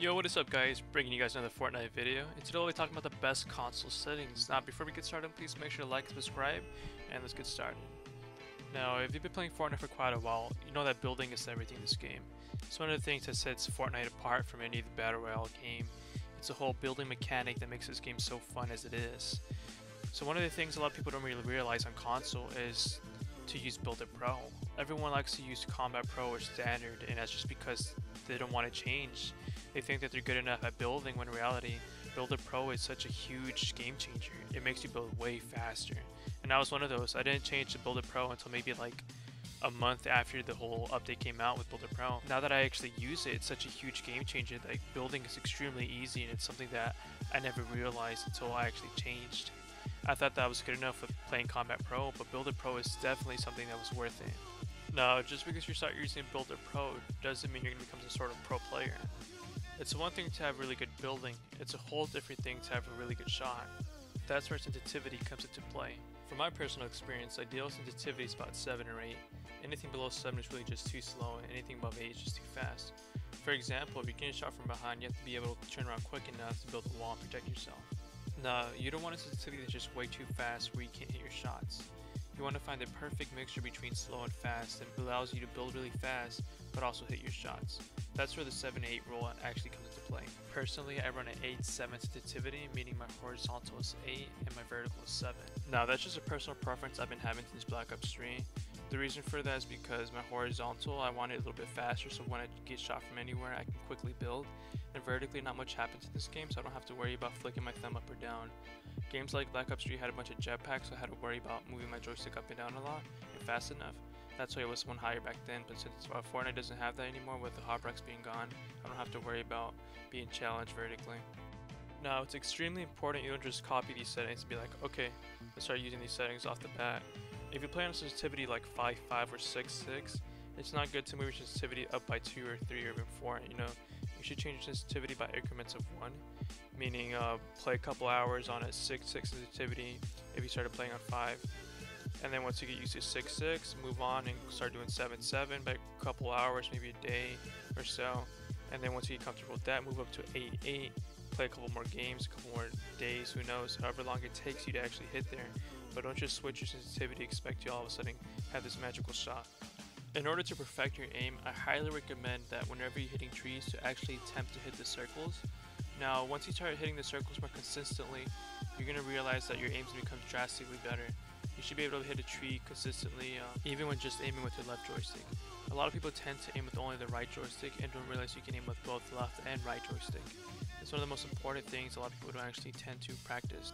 Yo, what is up guys? Bringing you guys another Fortnite video, and today we'll be talking about the best console settings. Now before we get started, please make sure to like and subscribe, and let's get started. Now if you've been playing Fortnite for quite a while, you know that building is everything in this game. It's one of the things that sets Fortnite apart from any of the Battle Royale game. It's a whole building mechanic that makes this game so fun as it is. So one of the things a lot of people don't really realize on console is to use Builder Pro. Everyone likes to use Combat Pro or Standard, and that's just because they don't want to change. They think that they're good enough at building when in reality, Builder Pro is such a huge game changer. It makes you build way faster. And I was one of those. I didn't change to Builder Pro until maybe like a month after the whole update came out with Builder Pro. Now that I actually use it, it's such a huge game changer. Like building is extremely easy, and it's something that I never realized until I actually changed. I thought that was good enough with playing Combat Pro, but Builder Pro is definitely something that was worth it. Now, just because you start using Builder Pro doesn't mean you're going to become some sort of pro player. It's one thing to have really good building, it's a whole different thing to have a really good shot. That's where sensitivity comes into play. From my personal experience, ideal sensitivity is about 7 or 8. Anything below 7 is really just too slow, and anything above 8 is just too fast. For example, if you're getting shot from behind, you have to be able to turn around quick enough to build a wall and protect yourself. Now, you don't want a sensitivity that's just way too fast where you can't hit your shots. You want to find the perfect mixture between slow and fast that allows you to build really fast but also hit your shots. That's where the 7-8 rule actually comes into play. Personally, I run an 8-7 sensitivity, meaning my horizontal is 8 and my vertical is 7. Now that's just a personal preference I've been having since Black Ops 3. The reason for that is because my horizontal, I want it a little bit faster so when I get shot from anywhere I can quickly build. And vertically not much happens in this game, so I don't have to worry about flicking my thumb up or down. Games like Black Ops 3 had a bunch of jetpacks, so I had to worry about moving my joystick up and down a lot and fast enough. That's why it was one higher back then, but since Fortnite doesn't have that anymore with the hotracks being gone, I don't have to worry about being challenged vertically. Now, it's extremely important you don't just copy these settings and be like, okay, let's start using these settings off the bat. If you play on a sensitivity like 5.5 or 6.6, it's not good to move your sensitivity up by 2 or 3 or even 4, you know. You should change your sensitivity by increments of 1, meaning play a couple hours on a 6.6 sensitivity if you started playing on 5. And then once you get used to 6.6, move on and start doing 7.7 by a couple hours, maybe a day or so. And then once you get comfortable with that, move up to 8.8, play a couple more games, a couple more days, who knows, however long it takes you to actually hit there. But don't just switch your sensitivity, expect you all of a sudden have this magical shot. In order to perfect your aim, I highly recommend that whenever you're hitting trees to actually attempt to hit the circles. Now, once you start hitting the circles more consistently, you're going to realize that your aim becomes drastically better. You should be able to hit a tree consistently, even when just aiming with your left joystick. A lot of people tend to aim with only the right joystick and don't realize you can aim with both left and right joystick. It's one of the most important things a lot of people don't actually tend to practice.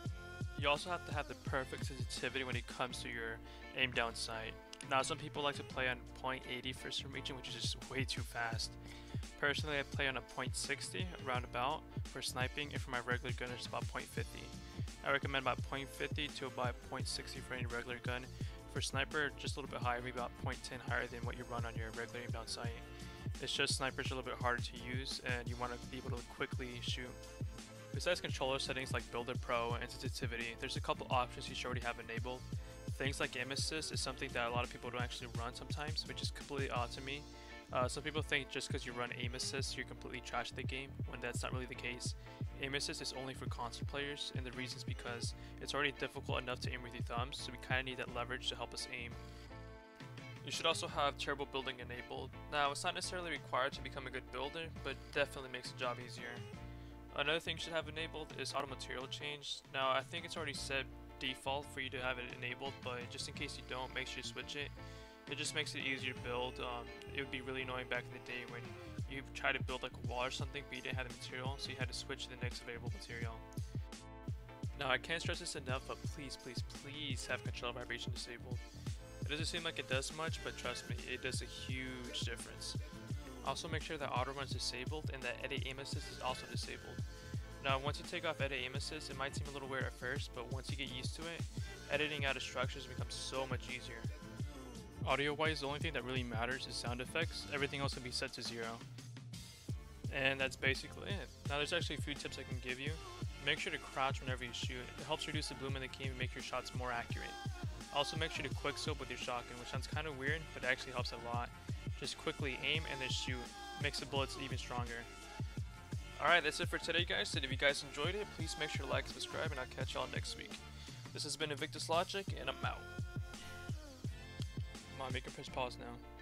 You also have to have the perfect sensitivity when it comes to your aim down sight. Now, some people like to play on .80 for some reason, which is just way too fast. Personally, I play on a .60 roundabout for sniping, and for my regular gun it's about .50. I recommend about .50 to about .60 for any regular gun. For sniper, just a little bit higher, maybe about .10 higher than what you run on your regular aim down sight. It's just snipers are a little bit harder to use, and you want to be able to quickly shoot. Besides controller settings like Builder Pro and sensitivity, there's a couple options you should already have enabled. Things like aim assist is something that a lot of people don't actually run sometimes, which is completely odd to me. Some people think just because you run aim assist you're completely trash the game, when that's not really the case. Aim assist is only for console players, and the reason is because it's already difficult enough to aim with your thumbs, so we kind of need that leverage to help us aim. You should also have turbo building enabled. Now, it's not necessarily required to become a good builder, but definitely makes the job easier. Another thing you should have enabled is auto material change. Now, I think it's already set default for you to have it enabled, but just in case you don't, make sure you switch it. It just makes it easier to build. It would be really annoying back in the day when you try to build like a wall or something but you didn't have the material, so you had to switch to the next available material. Now, I can't stress this enough, but please have control vibration disabled. It doesn't seem like it does much, but trust me, it does a huge difference. Also, make sure that auto run is disabled and that edit aim assist is also disabled. Now, once you take off edit aim assist, it might seem a little weird at first, but once you get used to it, editing out of structures becomes so much easier. Audio wise, the only thing that really matters is sound effects. Everything else can be set to 0. And that's basically it. Now, there's actually a few tips I can give you. Make sure to crouch whenever you shoot. It helps reduce the bloom in the game and make your shots more accurate. Also, make sure to quick scope with your shotgun, which sounds kind of weird, but it actually helps a lot. Just quickly aim and then shoot. Makes the bullets even stronger. Alright, that's it for today, guys. And if you guys enjoyed it, please make sure to like, subscribe, and I'll catch y'all next week. This has been Invictus Logic, and I'm out. Come on, make her press pause now.